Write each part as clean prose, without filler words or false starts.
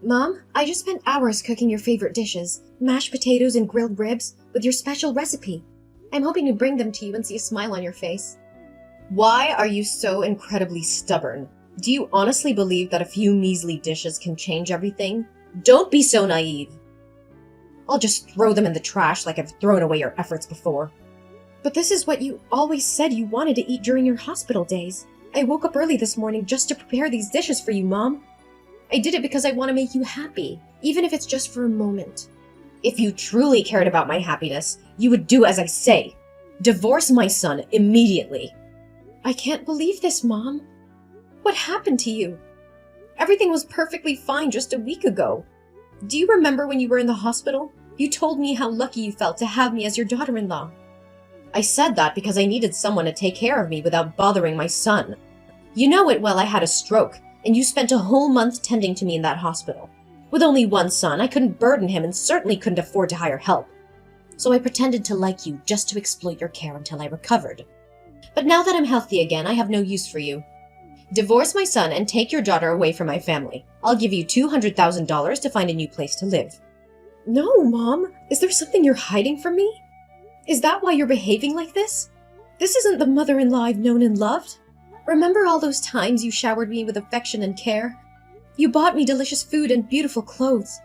Mom, I just spent hours cooking your favorite dishes, mashed potatoes and grilled ribs, with your special recipe. I'm hoping to bring them to you and see a smile on your face. Why are you so incredibly stubborn? Do you honestly believe that a few measly dishes can change everything? Don't be so naive. I'll just throw them in the trash like I've thrown away your efforts before. But this is what you always said you wanted to eat during your hospital days. I woke up early this morning just to prepare these dishes for you, Mom. I did it because I want to make you happy, even if it's just for a moment. If you truly cared about my happiness, you would do as I say. Divorce my son immediately. I can't believe this, Mom. What happened to you? Everything was perfectly fine just a week ago. Do you remember when you were in the hospital? You told me how lucky you felt to have me as your daughter-in-law. I said that because I needed someone to take care of me without bothering my son. You know it well I had a stroke, and you spent a whole month tending to me in that hospital. With only one son, I couldn't burden him and certainly couldn't afford to hire help. So I pretended to like you just to exploit your care until I recovered. But now that I'm healthy again, I have no use for you. Divorce my son and take your daughter away from my family. I'll give you $200,000 to find a new place to live. No, Mom. Is there something you're hiding from me? Is that why you're behaving like this? This isn't the mother-in-law I've known and loved. Remember all those times you showered me with affection and care? You bought me delicious food and beautiful clothes.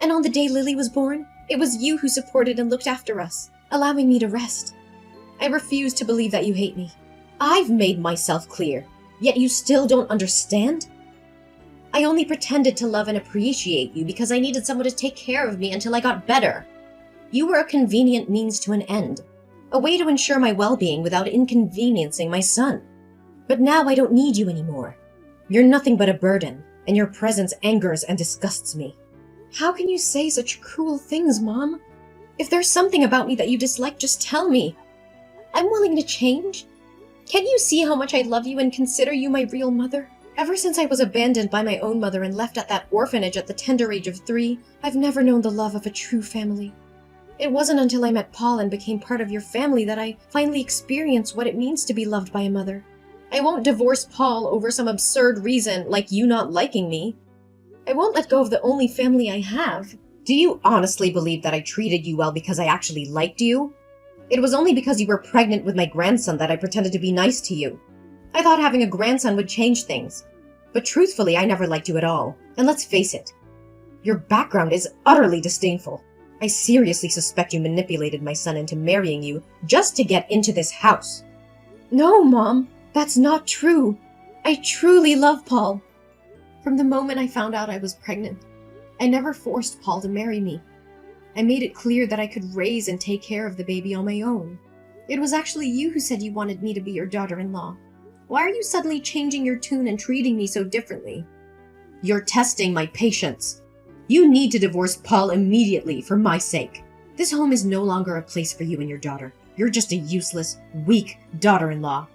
And on the day Lily was born, it was you who supported and looked after us, allowing me to rest. I refuse to believe that you hate me. I've made myself clear, yet you still don't understand? I only pretended to love and appreciate you because I needed someone to take care of me until I got better. You were a convenient means to an end, a way to ensure my well-being without inconveniencing my son. But now I don't need you anymore. You're nothing but a burden, and your presence angers and disgusts me. How can you say such cruel things, Mom? If there's something about me that you dislike, just tell me. I'm willing to change. Can't you see how much I love you and consider you my real mother? Ever since I was abandoned by my own mother and left at that orphanage at the tender age of 3, I've never known the love of a true family. It wasn't until I met Paul and became part of your family that I finally experienced what it means to be loved by a mother. I won't divorce Paul over some absurd reason like you not liking me. I won't let go of the only family I have. Do you honestly believe that I treated you well because I actually liked you? It was only because you were pregnant with my grandson that I pretended to be nice to you. I thought having a grandson would change things. But truthfully, I never liked you at all. And let's face it, your background is utterly disdainful. I seriously suspect you manipulated my son into marrying you just to get into this house. No, Mom, that's not true. I truly love Paul. From the moment I found out I was pregnant, I never forced Paul to marry me. I made it clear that I could raise and take care of the baby on my own. It was actually you who said you wanted me to be your daughter-in-law. Why are you suddenly changing your tune and treating me so differently? You're testing my patience. You need to divorce Paul immediately for my sake. This home is no longer a place for you and your daughter. You're just a useless, weak daughter-in-law.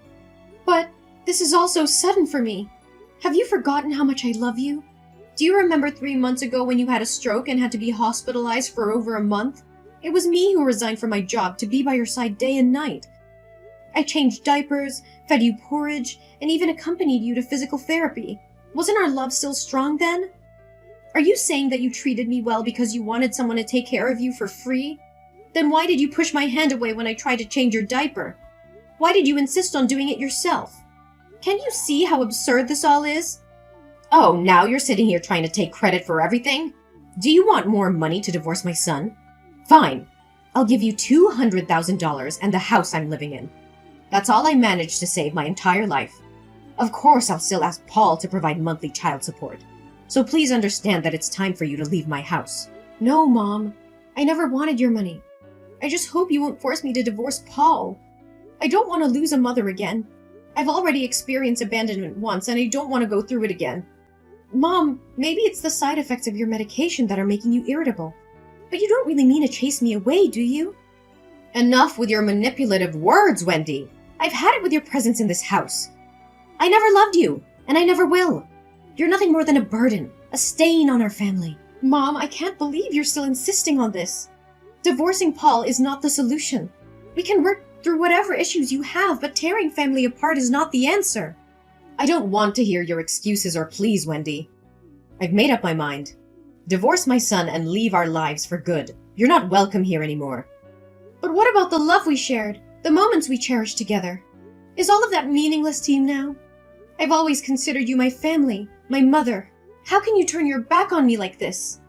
But this is all so sudden for me. Have you forgotten how much I love you? Do you remember 3 months ago when you had a stroke and had to be hospitalized for over a month? It was me who resigned from my job to be by your side day and night. I changed diapers, fed you porridge, and even accompanied you to physical therapy. Wasn't our love still strong then? Are you saying that you treated me well because you wanted someone to take care of you for free? Then why did you push my hand away when I tried to change your diaper? Why did you insist on doing it yourself? Can you see how absurd this all is? Oh, now you're sitting here trying to take credit for everything? Do you want more money to divorce my son? Fine. I'll give you $200,000 and the house I'm living in. That's all I managed to save my entire life. Of course, I'll still ask Paul to provide monthly child support. So please understand that it's time for you to leave my house. No, Mom. I never wanted your money. I just hope you won't force me to divorce Paul. I don't want to lose a mother again. I've already experienced abandonment once, and I don't want to go through it again. Mom, maybe it's the side effects of your medication that are making you irritable. But you don't really mean to chase me away, do you? Enough with your manipulative words, Wendy. I've had it with your presence in this house. I never loved you, and I never will. You're nothing more than a burden, a stain on our family. Mom, I can't believe you're still insisting on this. Divorcing Paul is not the solution. We can work through whatever issues you have, but tearing family apart is not the answer. I don't want to hear your excuses or pleas, Wendy. I've made up my mind. Divorce my son and leave our lives for good. You're not welcome here anymore. But what about the love we shared? The moments we cherished together? Is all of that meaningless to you now? I've always considered you my family, my mother. How can you turn your back on me like this?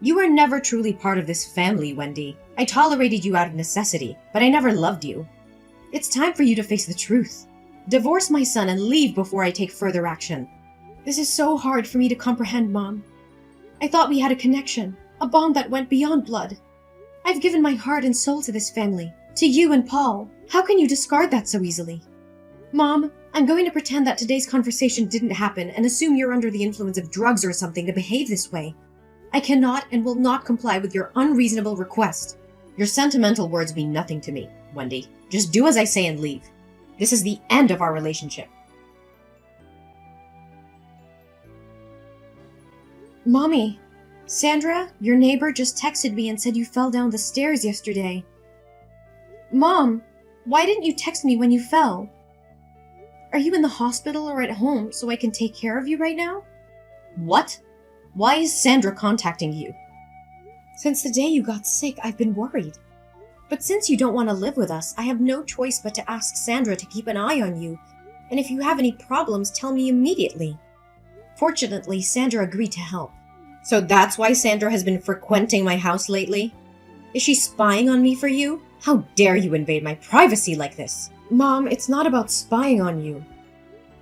You were never truly part of this family, Wendy. I tolerated you out of necessity, but I never loved you. It's time for you to face the truth. Divorce my son and leave before I take further action. This is so hard for me to comprehend, Mom. I thought we had a connection, a bond that went beyond blood. I've given my heart and soul to this family, to you and Paul. How can you discard that so easily? Mom, I'm going to pretend that today's conversation didn't happen and assume you're under the influence of drugs or something to behave this way. I cannot and will not comply with your unreasonable request. Your sentimental words mean nothing to me, Wendy. Just do as I say and leave. This is the end of our relationship. Mommy, Sandra, your neighbor, just texted me and said you fell down the stairs yesterday. Mom, why didn't you text me when you fell? Are you in the hospital or at home so I can take care of you right now? What? Why is Sandra contacting you? Since the day you got sick, I've been worried. But since you don't want to live with us, I have no choice but to ask Sandra to keep an eye on you. And if you have any problems, tell me immediately. Fortunately, Sandra agreed to help. So that's why Sandra has been frequenting my house lately? Is she spying on me for you? How dare you invade my privacy like this? Mom, it's not about spying on you.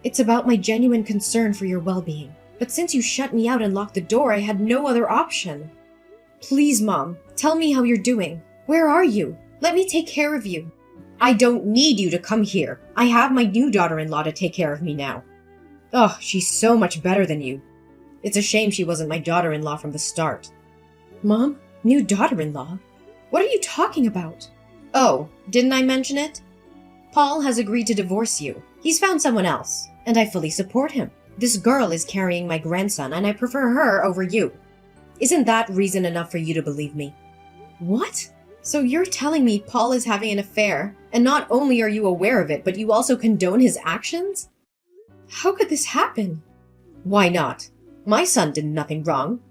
It's about my genuine concern for your well-being. But since you shut me out and locked the door, I had no other option. Please, Mom, tell me how you're doing. Where are you? Let me take care of you. I don't need you to come here. I have my new daughter-in-law to take care of me now. Oh, she's so much better than you. It's a shame she wasn't my daughter-in-law from the start. Mom, new daughter-in-law? What are you talking about? Oh, didn't I mention it? Paul has agreed to divorce you. He's found someone else, and I fully support him. This girl is carrying my grandson, and I prefer her over you. Isn't that reason enough for you to believe me? What? So you're telling me Paul is having an affair, and not only are you aware of it, but you also condone his actions? How could this happen? Why not? My son did nothing wrong.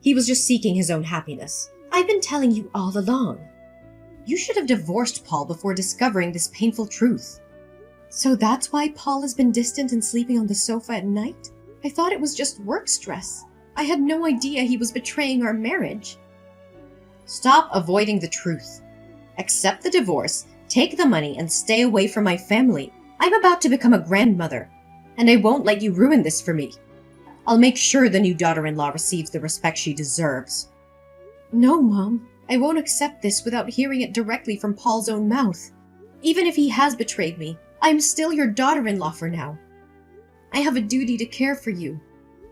He was just seeking his own happiness. I've been telling you all along. You should have divorced Paul before discovering this painful truth. So that's why Paul has been distant and sleeping on the sofa at night? I thought it was just work stress. I had no idea he was betraying our marriage. Stop avoiding the truth. Accept the divorce, take the money, and stay away from my family. I'm about to become a grandmother, and I won't let you ruin this for me. I'll make sure the new daughter-in-law receives the respect she deserves. No, Mom. I won't accept this without hearing it directly from Paul's own mouth. Even if he has betrayed me, I am still your daughter-in-law for now. I have a duty to care for you.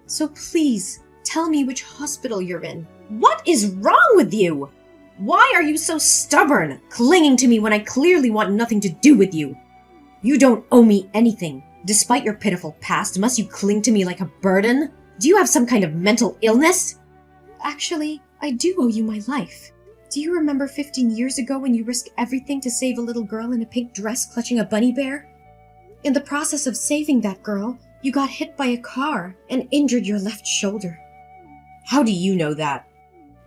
So please, tell me which hospital you're in. What is wrong with you? Why are you so stubborn, clinging to me when I clearly want nothing to do with you? You don't owe me anything. Despite your pitiful past, must you cling to me like a burden? Do you have some kind of mental illness? Actually, I do owe you my life. Do you remember 15 years ago when you risked everything to save a little girl in a pink dress clutching a bunny bear? In the process of saving that girl, you got hit by a car and injured your left shoulder. How do you know that?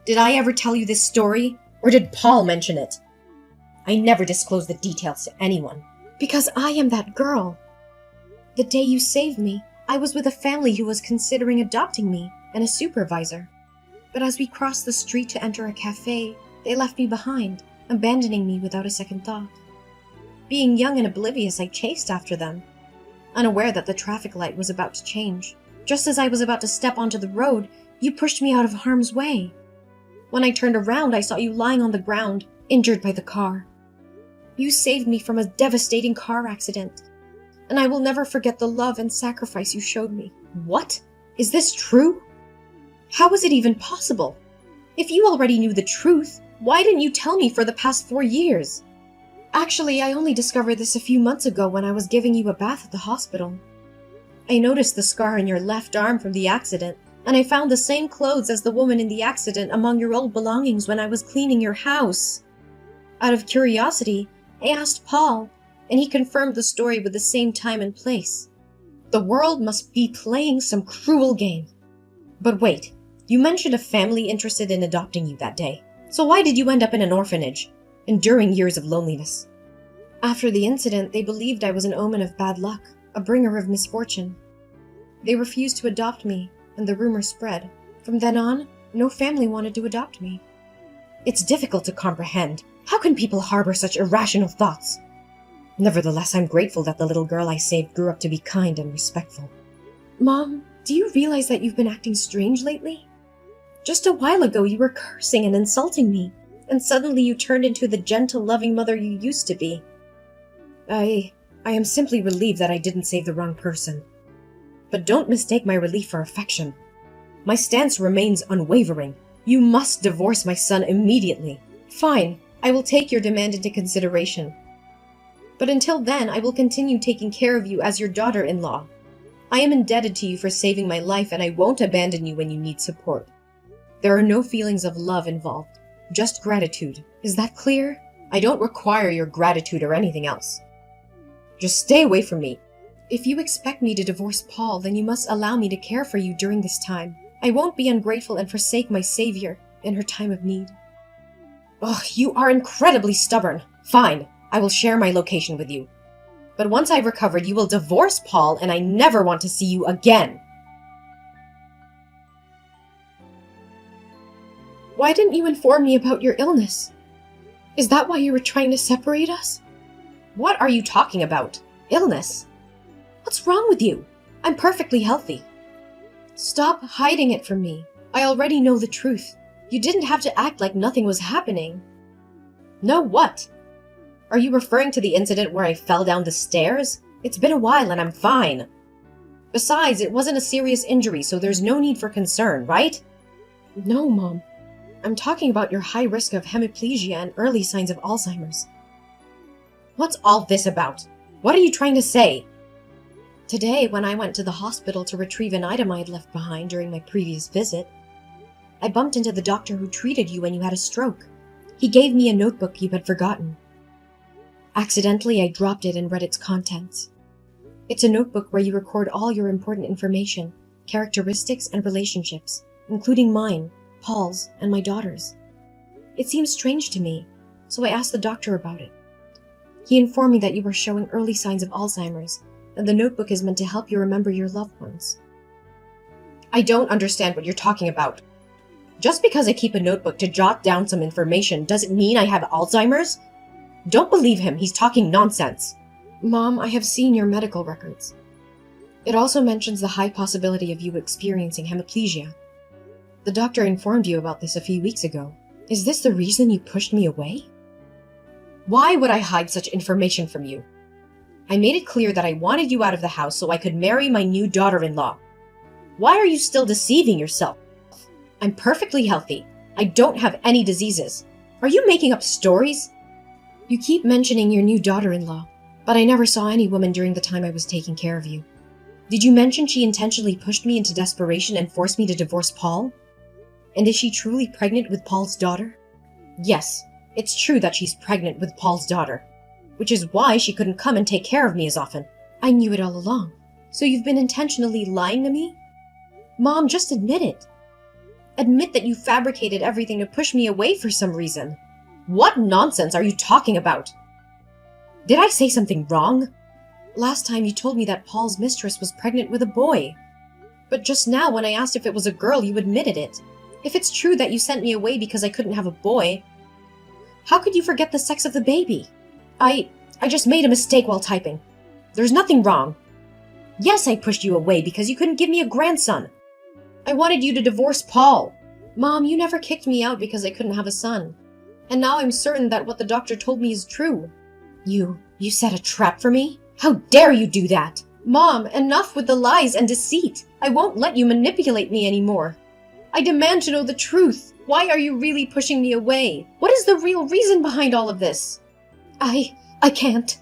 Did I ever tell you this story? Or did Paul mention it? I never disclosed the details to anyone. Because I am that girl. The day you saved me, I was with a family who was considering adopting me and a supervisor. But as we crossed the street to enter a cafe, they left me behind, abandoning me without a second thought. Being young and oblivious, I chased after them, unaware that the traffic light was about to change. Just as I was about to step onto the road, you pushed me out of harm's way. When I turned around, I saw you lying on the ground, injured by the car. You saved me from a devastating car accident, and I will never forget the love and sacrifice you showed me. What? Is this true? How was it even possible? If you already knew the truth, why didn't you tell me for the past 4 years? Actually, I only discovered this a few months ago when I was giving you a bath at the hospital. I noticed the scar in your left arm from the accident, and I found the same clothes as the woman in the accident among your old belongings when I was cleaning your house. Out of curiosity, I asked Paul, and he confirmed the story with the same time and place. The world must be playing some cruel game. But wait, You mentioned a family interested in adopting you that day. So why did you end up in an orphanage, enduring years of loneliness? After the incident, they believed I was an omen of bad luck, a bringer of misfortune. They refused to adopt me, and the rumor spread. From then on, no family wanted to adopt me. It's difficult to comprehend. How can people harbor such irrational thoughts? Nevertheless, I'm grateful that the little girl I saved grew up to be kind and respectful. Mom, do you realize that you've been acting strange lately? Just a while ago, you were cursing and insulting me, and suddenly you turned into the gentle, loving mother you used to be. I am simply relieved that I didn't save the wrong person. But don't mistake my relief for affection. My stance remains unwavering. You must divorce my son immediately. Fine, I will take your demand into consideration. But until then, I will continue taking care of you as your daughter-in-law. I am indebted to you for saving my life, and I won't abandon you when you need support. There are no feelings of love involved, just gratitude. Is that clear? I don't require your gratitude or anything else. Just stay away from me. If you expect me to divorce Paul, then you must allow me to care for you during this time. I won't be ungrateful and forsake my savior in her time of need. Ugh, you are incredibly stubborn. Fine, I will share my location with you. But once I've recovered, you will divorce Paul, and I never want to see you again. Why didn't you inform me about your illness? Is that why you were trying to separate us? What are you talking about? Illness? What's wrong with you? I'm perfectly healthy. Stop hiding it from me. I already know the truth. You didn't have to act like nothing was happening. No what? Are you referring to the incident where I fell down the stairs? It's been a while and I'm fine. Besides, it wasn't a serious injury, so there's no need for concern, right? No, Mom. I'm talking about your high risk of hemiplegia and early signs of Alzheimer's. What's all this about? What are you trying to say? Today, when I went to the hospital to retrieve an item I had left behind during my previous visit, I bumped into the doctor who treated you when you had a stroke. He gave me a notebook you had forgotten. Accidentally, I dropped it and read its contents. It's a notebook where you record all your important information, characteristics, and relationships, including mine, Paul's, and my daughter's. It seemed strange to me, so I asked the doctor about it. He informed me that you were showing early signs of Alzheimer's, and the notebook is meant to help you remember your loved ones. I don't understand what you're talking about. Just because I keep a notebook to jot down some information doesn't mean I have Alzheimer's. Don't believe him, he's talking nonsense. Mom, I have seen your medical records. It also mentions the high possibility of you experiencing hemiplegia. The doctor informed you about this a few weeks ago. Is this the reason you pushed me away? Why would I hide such information from you? I made it clear that I wanted you out of the house so I could marry my new daughter-in-law. Why are you still deceiving yourself? I'm perfectly healthy. I don't have any diseases. Are you making up stories? You keep mentioning your new daughter-in-law, but I never saw any woman during the time I was taking care of you. Did you mention she intentionally pushed me into desperation and forced me to divorce Paul? And is she truly pregnant with Paul's daughter? Yes, it's true that she's pregnant with Paul's daughter, which is why she couldn't come and take care of me as often. I knew it all along. So you've been intentionally lying to me? Mom, just admit it. Admit that you fabricated everything to push me away for some reason. What nonsense are you talking about? Did I say something wrong? Last time you told me that Paul's mistress was pregnant with a boy. But just now when I asked if it was a girl, you admitted it. If it's true that you sent me away because I couldn't have a boy, how could you forget the sex of the baby? I just made a mistake while typing. There's nothing wrong. Yes, I pushed you away because you couldn't give me a grandson. I wanted you to divorce Paul. Mom, you never kicked me out because I couldn't have a son. And now I'm certain that what the doctor told me is true. You set a trap for me? How dare you do that? Mom, enough with the lies and deceit. I won't let you manipulate me anymore. I demand to know the truth. Why are you really pushing me away? What is the real reason behind all of this? I can't.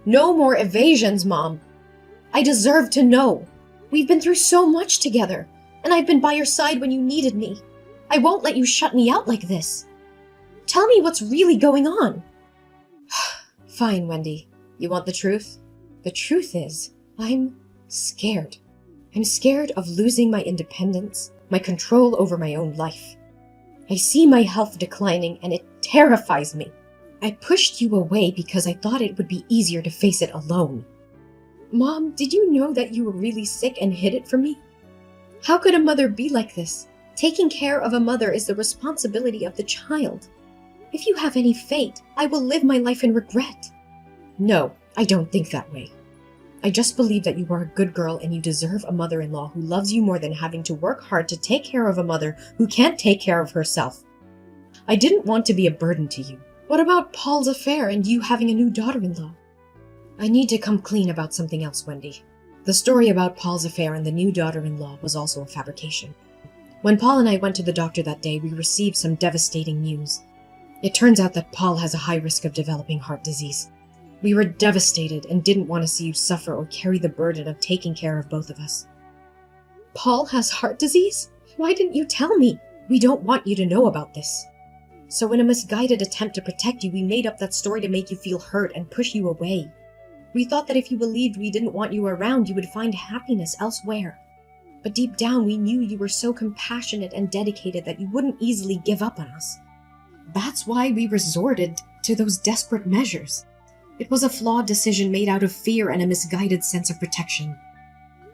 No more evasions, Mom. I deserve to know. We've been through so much together, and I've been by your side when you needed me. I won't let you shut me out like this. Tell me what's really going on. Fine, Wendy. You want the truth? The truth is, I'm scared. I'm scared of losing my independence, my control over my own life. I see my health declining and it terrifies me. I pushed you away because I thought it would be easier to face it alone. Mom, did you know that you were really sick and hid it from me? How could a mother be like this? Taking care of a mother is the responsibility of the child. If you have any fate, I will live my life in regret. No, I don't think that way. I just believe that you are a good girl and you deserve a mother-in-law who loves you more than having to work hard to take care of a mother who can't take care of herself. I didn't want to be a burden to you. What about Paul's affair and you having a new daughter-in-law? I need to come clean about something else, Wendy. The story about Paul's affair and the new daughter-in-law was also a fabrication. When Paul and I went to the doctor that day, we received some devastating news. It turns out that Paul has a high risk of developing heart disease. We were devastated and didn't want to see you suffer or carry the burden of taking care of both of us. Paul has heart disease? Why didn't you tell me? We don't want you to know about this. So in a misguided attempt to protect you, we made up that story to make you feel hurt and push you away. We thought that if you believed we didn't want you around, you would find happiness elsewhere. But deep down, we knew you were so compassionate and dedicated that you wouldn't easily give up on us. That's why we resorted to those desperate measures. It was a flawed decision made out of fear and a misguided sense of protection.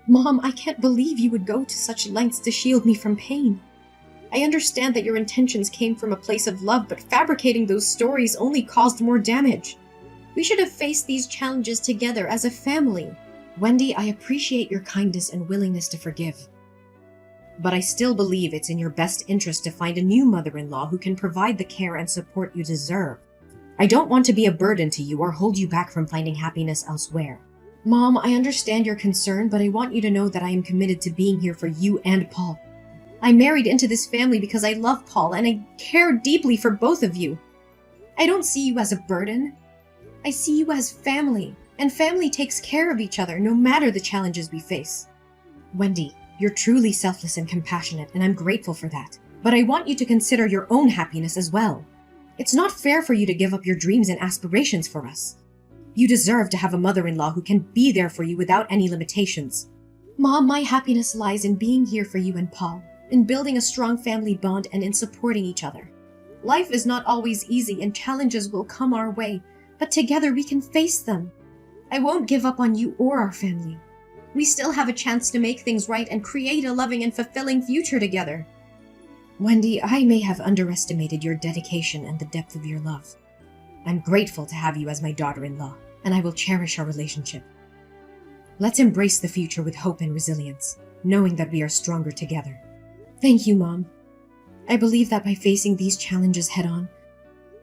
Mom, I can't believe you would go to such lengths to shield me from pain. I understand that your intentions came from a place of love, but fabricating those stories only caused more damage. We should have faced these challenges together as a family. Wendy, I appreciate your kindness and willingness to forgive. But I still believe it's in your best interest to find a new mother-in-law who can provide the care and support you deserve. I don't want to be a burden to you or hold you back from finding happiness elsewhere. Mom, I understand your concern, but I want you to know that I am committed to being here for you and Paul. I married into this family because I love Paul and I care deeply for both of you. I don't see you as a burden. I see you as family, and family takes care of each other no matter the challenges we face. Wendy, you're truly selfless and compassionate, and I'm grateful for that. But I want you to consider your own happiness as well. It's not fair for you to give up your dreams and aspirations for us. You deserve to have a mother-in-law who can be there for you without any limitations. Mom, my happiness lies in being here for you and Paul, in building a strong family bond and in supporting each other. Life is not always easy and challenges will come our way, but together we can face them. I won't give up on you or our family. We still have a chance to make things right and create a loving and fulfilling future together. Wendy, I may have underestimated your dedication and the depth of your love. I'm grateful to have you as my daughter-in-law, and I will cherish our relationship. Let's embrace the future with hope and resilience, knowing that we are stronger together. Thank you, Mom. I believe that by facing these challenges head-on,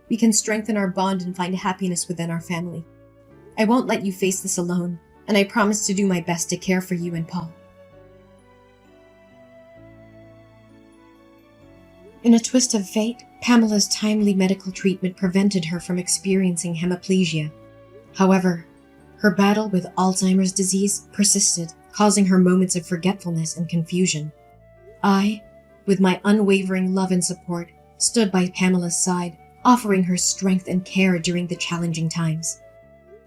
we can strengthen our bond and find happiness within our family. I won't let you face this alone, and I promise to do my best to care for you and Paul. In a twist of fate, Pamela's timely medical treatment prevented her from experiencing hemiplegia. However, her battle with Alzheimer's disease persisted, causing her moments of forgetfulness and confusion. I, with my unwavering love and support, stood by Pamela's side, offering her strength and care during the challenging times.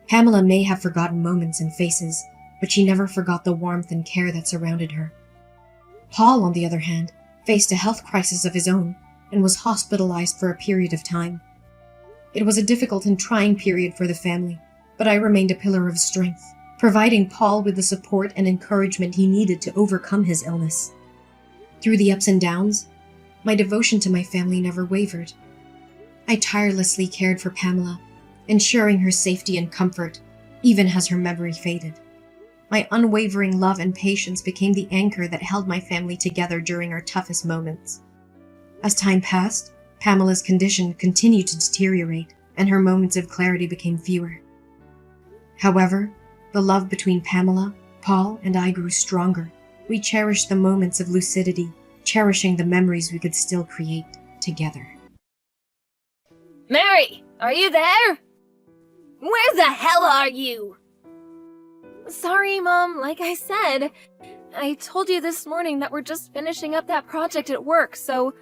Pamela may have forgotten moments and faces, but she never forgot the warmth and care that surrounded her. Paul, on the other hand, faced a health crisis of his own and was hospitalized for a period of time. It was a difficult and trying period for the family, but I remained a pillar of strength, providing Paul with the support and encouragement he needed to overcome his illness. Through the ups and downs, my devotion to my family never wavered. I tirelessly cared for Pamela, ensuring her safety and comfort, even as her memory faded. My unwavering love and patience became the anchor that held my family together during our toughest moments. As time passed, Pamela's condition continued to deteriorate, and her moments of clarity became fewer. However, the love between Pamela, Paul, and I grew stronger. We cherished the moments of lucidity, cherishing the memories we could still create together. Mary, are you there? Where the hell are you? Sorry, Mom, like I said, I told you this morning that we're just finishing up that project at work, so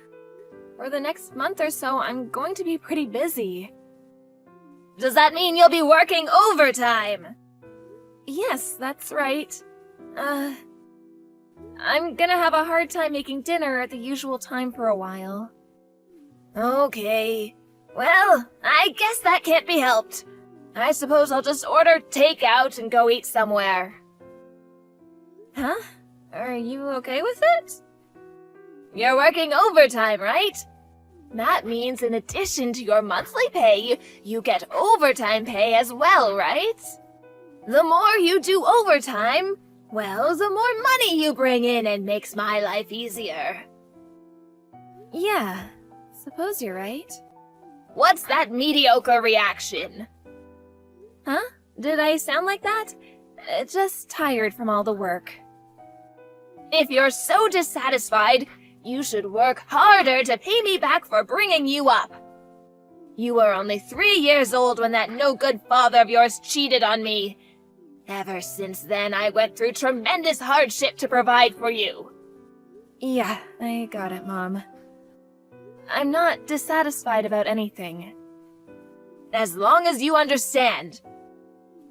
for the next month or so, I'm going to be pretty busy. Does that mean you'll be working overtime? Yes, that's right. I'm gonna have a hard time making dinner at the usual time for a while. Okay. Well, I guess that can't be helped. I suppose I'll just order takeout and go eat somewhere. Huh? Are you okay with it? You're working overtime, right? That means in addition to your monthly pay, you get overtime pay as well, right? The more you do overtime, well, the more money you bring in and makes my life easier. Yeah, suppose you're right. What's that mediocre reaction? Huh? Did I sound like that? Just tired from all the work. If you're so dissatisfied, you should work harder to pay me back for bringing you up. You were only 3 years old when that no-good father of yours cheated on me. Ever since then, I went through tremendous hardship to provide for you. Yeah, I got it, Mom. I'm not dissatisfied about anything. As long as you understand.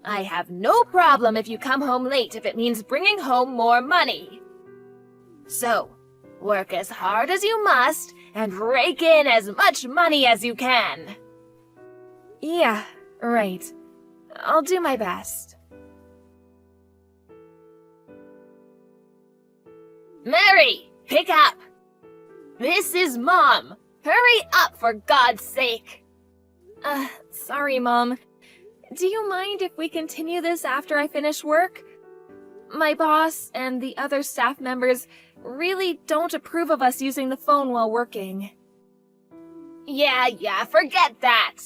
I have no problem if you come home late if it means bringing home more money. So, work as hard as you must and rake in as much money as you can. Yeah, right. I'll do my best. Mary, pick up! This is Mom. Hurry up, for God's sake! Sorry, Mom. Do you mind if we continue this after I finish work? My boss and the other staff members really don't approve of us using the phone while working. Yeah, forget that.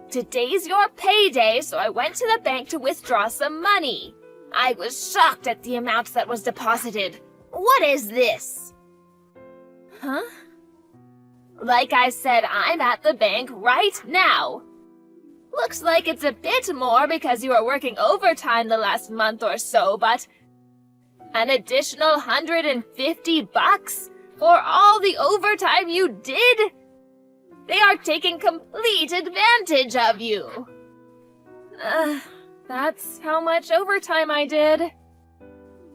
Today's your payday, so I went to the bank to withdraw some money. I was shocked at the amount that was deposited. What is this? Huh? Like I said, I'm at the bank right now. Looks like it's a bit more because you were working overtime the last month or so, but an additional $150 for all the overtime you did? They are taking complete advantage of you. That's how much overtime I did.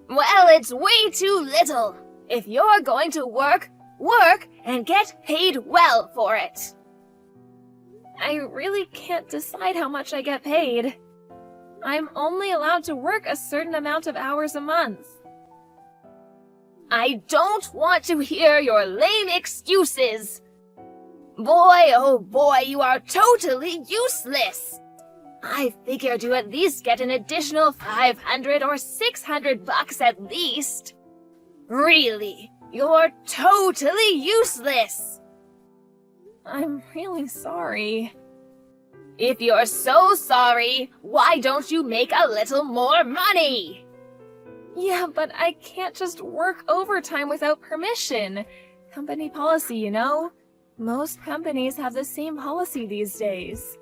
Well, it's way too little. If you're going to work and get paid well for it. I really can't decide how much I get paid. I'm only allowed to work a certain amount of hours a month. I don't want to hear your lame excuses. Boy, oh boy, you are totally useless. I figured you at least get an additional $500 or $600 at least. Really, you're totally useless. I'm really sorry. If you're so sorry, why don't you make a little more money? Yeah, but I can't just work overtime without permission. Company policy, you know? Most companies have the same policy these days.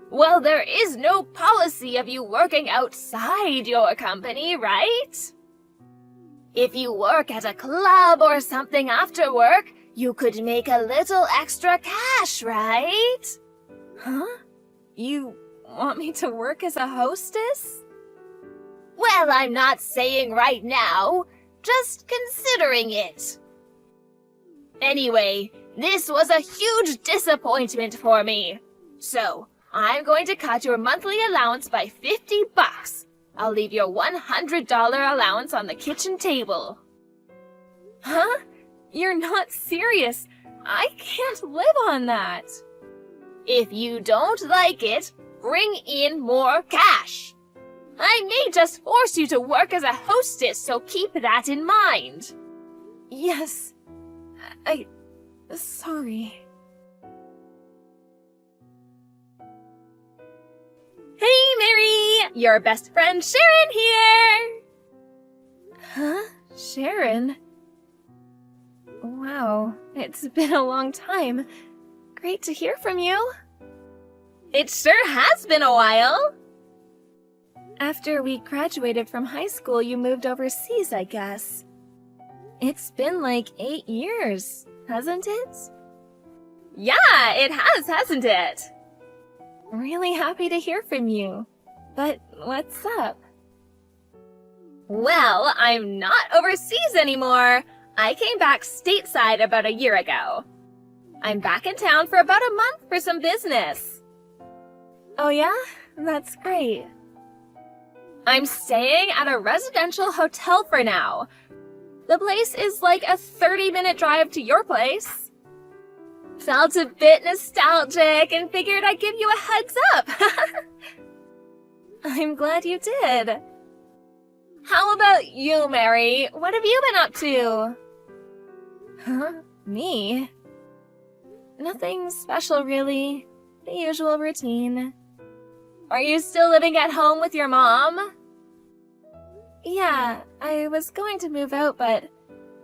Well, there is no policy of you working outside your company, right? If you work at a club or something after work, you could make a little extra cash, right? Huh? You want me to work as a hostess? Well, I'm not saying right now, just considering it. Anyway, this was a huge disappointment for me. So, I'm going to cut your monthly allowance by $50. I'll leave your $100 allowance on the kitchen table. Huh? You're not serious. I can't live on that. If you don't like it, bring in more cash. I may just force you to work as a hostess, so keep that in mind. Yes. Sorry. Hey, Mary! Your best friend Sharon here! Huh? Sharon? Wow, it's been a long time. Great to hear from you. It sure has been a while. After we graduated from high school, you moved overseas, I guess. It's been like 8 years, hasn't it? Yeah, it has, hasn't it? Really happy to hear from you. But what's up? Well, I'm not overseas anymore. I came back stateside about a year ago. I'm back in town for about a month for some business. Oh yeah? That's great. I'm staying at a residential hotel for now. The place is like a 30-minute drive to your place. Felt a bit nostalgic and figured I'd give you a heads up. I'm glad you did. How about you, Mary? What have you been up to? Huh? Me? Nothing special, really. The usual routine. Are you still living at home with your mom? Yeah, I was going to move out, but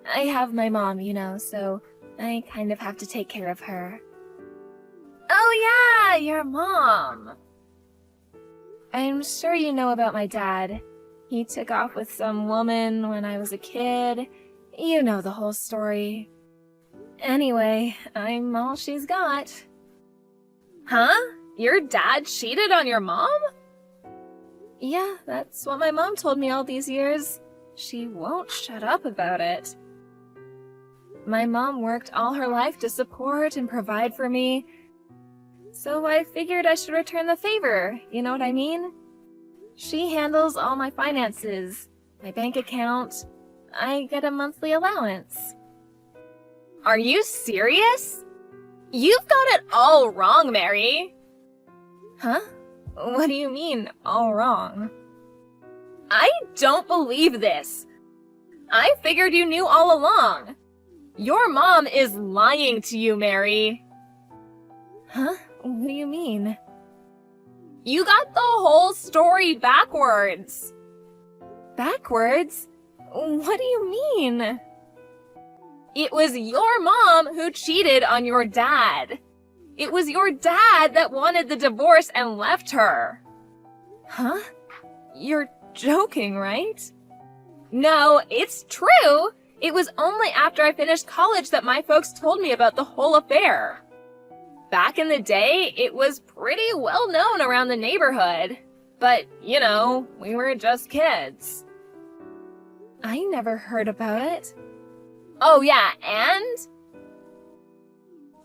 I have my mom, so I kind of have to take care of her. Oh yeah, your mom. I'm sure you know about my dad. He took off with some woman when I was a kid. You know the whole story. Anyway, I'm all she's got. Huh? Your dad cheated on your mom? Yeah, that's what my mom told me all these years. She won't shut up about it. My mom worked all her life to support and provide for me, so I figured I should return the favor, you know what I mean? She handles all my finances, my bank account. I get a monthly allowance. Are you serious? You've got it all wrong, Mary. Huh? What do you mean, all wrong? I don't believe this. I figured you knew all along. Your mom is lying to you, Mary. Huh? What do you mean? You got the whole story backwards. Backwards? What do you mean? It was your mom who cheated on your dad. It was your dad that wanted the divorce and left her. Huh? You're joking, right? No, it's true. It was only after I finished college that my folks told me about the whole affair. Back in the day, it was pretty well known around the neighborhood. But, we were just kids. I never heard about it. Oh yeah, and?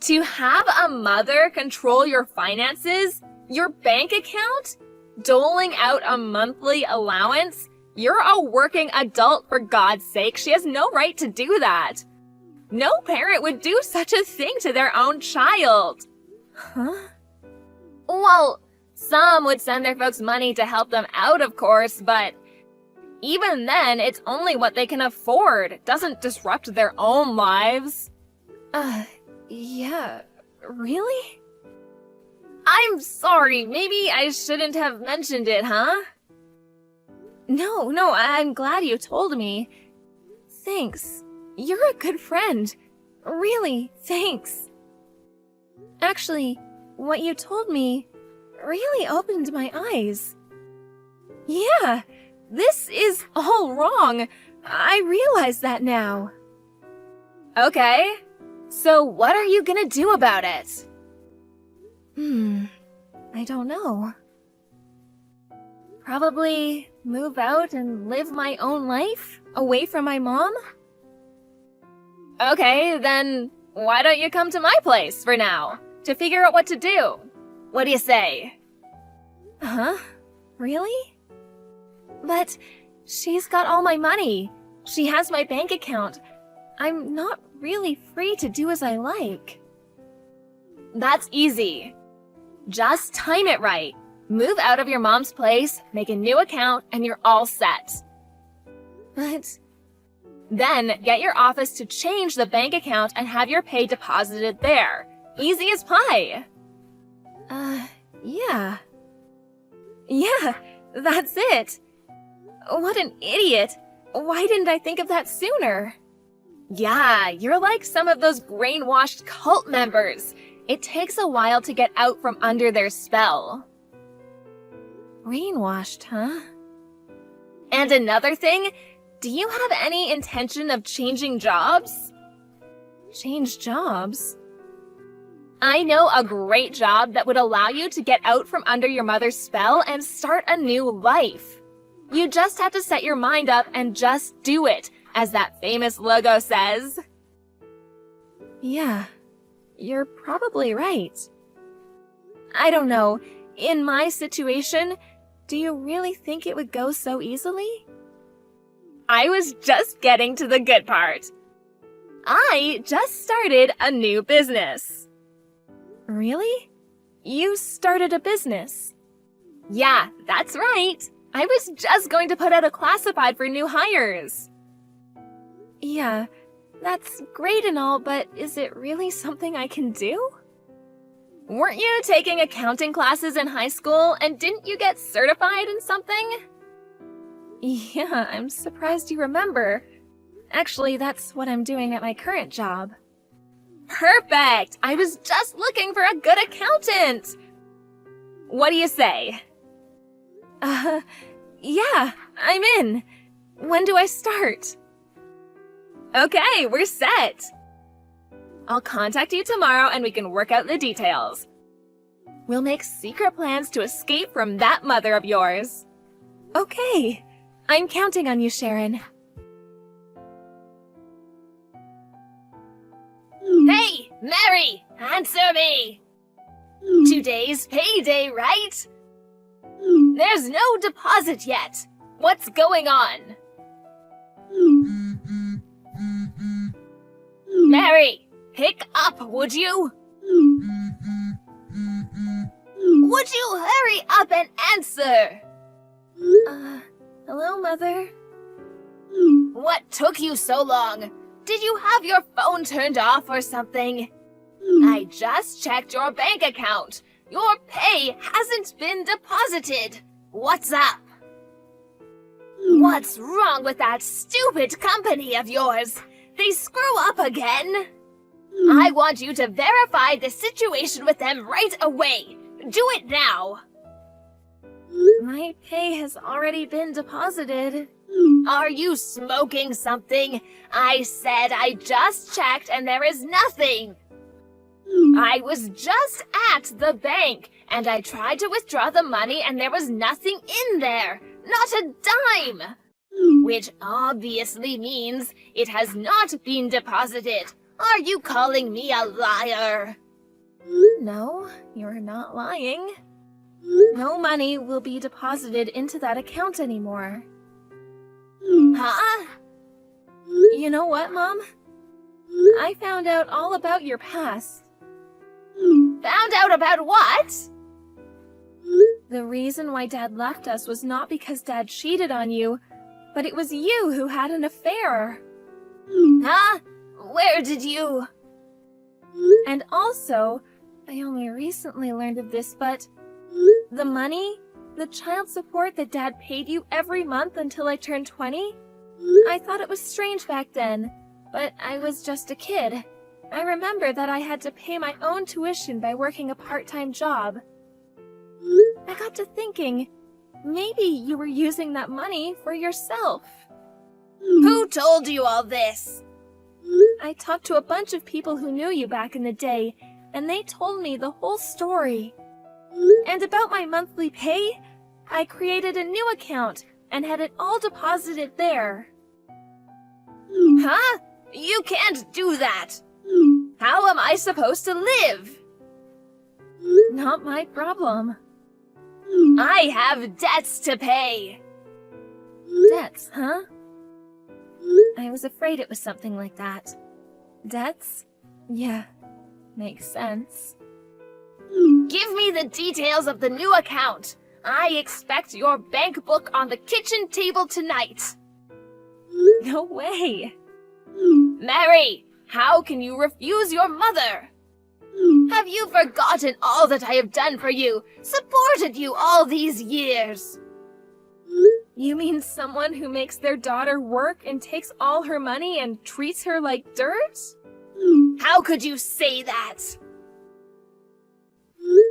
To have a mother control your finances, your bank account, doling out a monthly allowance, you're a working adult, for God's sake. She has no right to do that. No parent would do such a thing to their own child. Huh? Well, some would send their folks money to help them out, of course, but even then, it's only what they can afford. It doesn't disrupt their own lives. Yeah, really? I'm sorry, maybe I shouldn't have mentioned it, huh? No, I'm glad you told me. Thanks. You're a good friend. Really, thanks. Actually, what you told me really opened my eyes. Yeah, this is all wrong. I realize that now. Okay. So what are you gonna do about it? I don't know. Probably move out and live my own life, away from my mom? Okay, then why don't you come to my place for now, to figure out what to do? What do you say? Huh? Really? But she's got all my money. She has my bank account. I'm not really free to do as I like. That's easy. Just time it right. Move out of your mom's place, make a new account, and you're all set. But then get your office to change the bank account and have your pay deposited there. Easy as pie. Yeah. Yeah, that's it. What an idiot. Why didn't I think of that sooner? Yeah, you're like some of those brainwashed cult members. It takes a while to get out from under their spell. Brainwashed, huh? And another thing, do you have any intention of changing jobs? Change jobs? I know a great job that would allow you to get out from under your mother's spell and start a new life. You just have to set your mind up and just do it, as that famous logo says. Yeah, you're probably right. I don't know, in my situation, do you really think it would go so easily? I was just getting to the good part. I just started a new business. Really? You started a business? Yeah, that's right. I was just going to put out a classified for new hires. Yeah, that's great and all, but is it really something I can do? Weren't you taking accounting classes in high school, and didn't you get certified in something? Yeah, I'm surprised you remember. Actually, that's what I'm doing at my current job. Perfect! I was just looking for a good accountant! What do you say? Yeah, I'm in. When do I start? Okay, we're set. I'll contact you tomorrow and we can work out the details. We'll make secret plans to escape from that mother of yours. Okay, I'm counting on you, Sharon. Hey, Mary, answer me! Today's payday, right? There's no deposit yet. What's going on? Mary, pick up, would you? Would you hurry up and answer? Hello, Mother? What took you so long? Did you have your phone turned off or something? I just checked your bank account. Your pay hasn't been deposited. What's up? What's wrong with that stupid company of yours? They screw up again. I want you to verify the situation with them right away. Do it now. My pay has already been deposited. Are you smoking something? I said I just checked and there is nothing. I was just at the bank and I tried to withdraw the money and there was nothing in there. Not a dime. Which obviously means it has not been deposited. Are you calling me a liar? No, you're not lying. No money will be deposited into that account anymore. Huh? You know what, Mom? I found out all about your past. Found out about what? The reason why Dad left us was not because Dad cheated on you, but it was you who had an affair. Huh? Where did you? And also, I only recently learned of this, but the money, the child support that Dad paid you every month until I turned 20, I thought it was strange back then, but I was just a kid. I remember that I had to pay my own tuition by working a part-time job. I got to thinking, maybe you were using that money for yourself. Who told you all this? I talked to a bunch of people who knew you back in the day, and they told me the whole story. And about my monthly pay, I created a new account and had it all deposited there. Huh? You can't do that. How am I supposed to live? Not my problem. I have debts to pay. Debts, huh? I was afraid it was something like that. Debts? Yeah, makes sense. Give me the details of the new account. I expect your bank book on the kitchen table tonight. No way. Mary, how can you refuse your mother? Have you forgotten all that I have done for you, supported you all these years? You mean someone who makes their daughter work and takes all her money and treats her like dirt? How could you say that?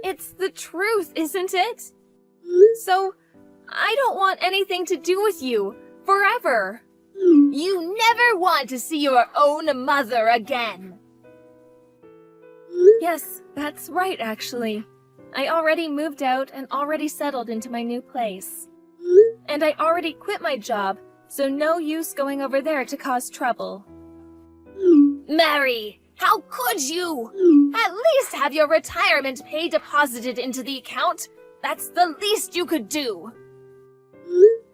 It's the truth, isn't it? So, I don't want anything to do with you, forever. You never want to see your own mother again. Yes, that's right, actually. I already moved out and already settled into my new place. And I already quit my job, so no use going over there to cause trouble. Mary, how could you? At least have your retirement pay deposited into the account. That's the least you could do.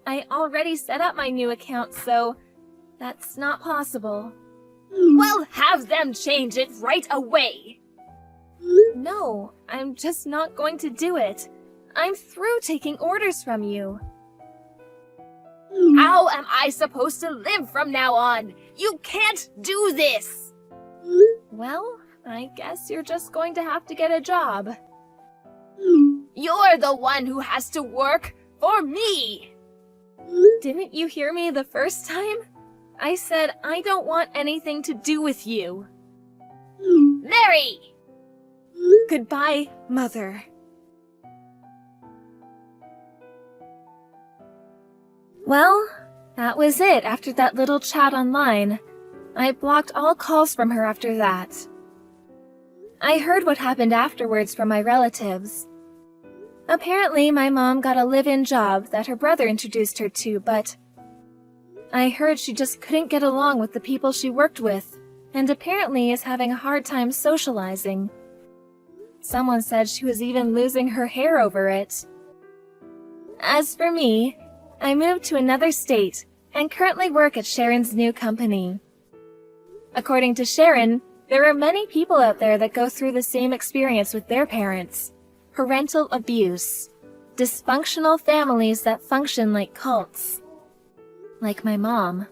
I already set up my new account, so that's not possible. Well, have them change it right away. No, I'm just not going to do it. I'm through taking orders from you. How am I supposed to live from now on? You can't do this! Well, I guess you're just going to have to get a job. You're the one who has to work for me! Didn't you hear me the first time? I said I don't want anything to do with you. Mary! Goodbye, Mother. Well, that was it after that little chat online. I blocked all calls from her after that. I heard what happened afterwards from my relatives. Apparently, my mom got a live-in job that her brother introduced her to, but I heard she just couldn't get along with the people she worked with, and apparently is having a hard time socializing. Someone said she was even losing her hair over it. As for me, I moved to another state and currently work at Sharon's new company. According to Sharon, there are many people out there that go through the same experience with their parents. Parental abuse. Dysfunctional families that function like cults. Like my mom.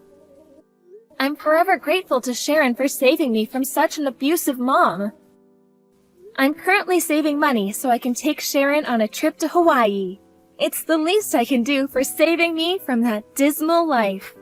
I'm forever grateful to Sharon for saving me from such an abusive mom. I'm currently saving money so I can take Sharon on a trip to Hawaii. It's the least I can do for saving me from that dismal life.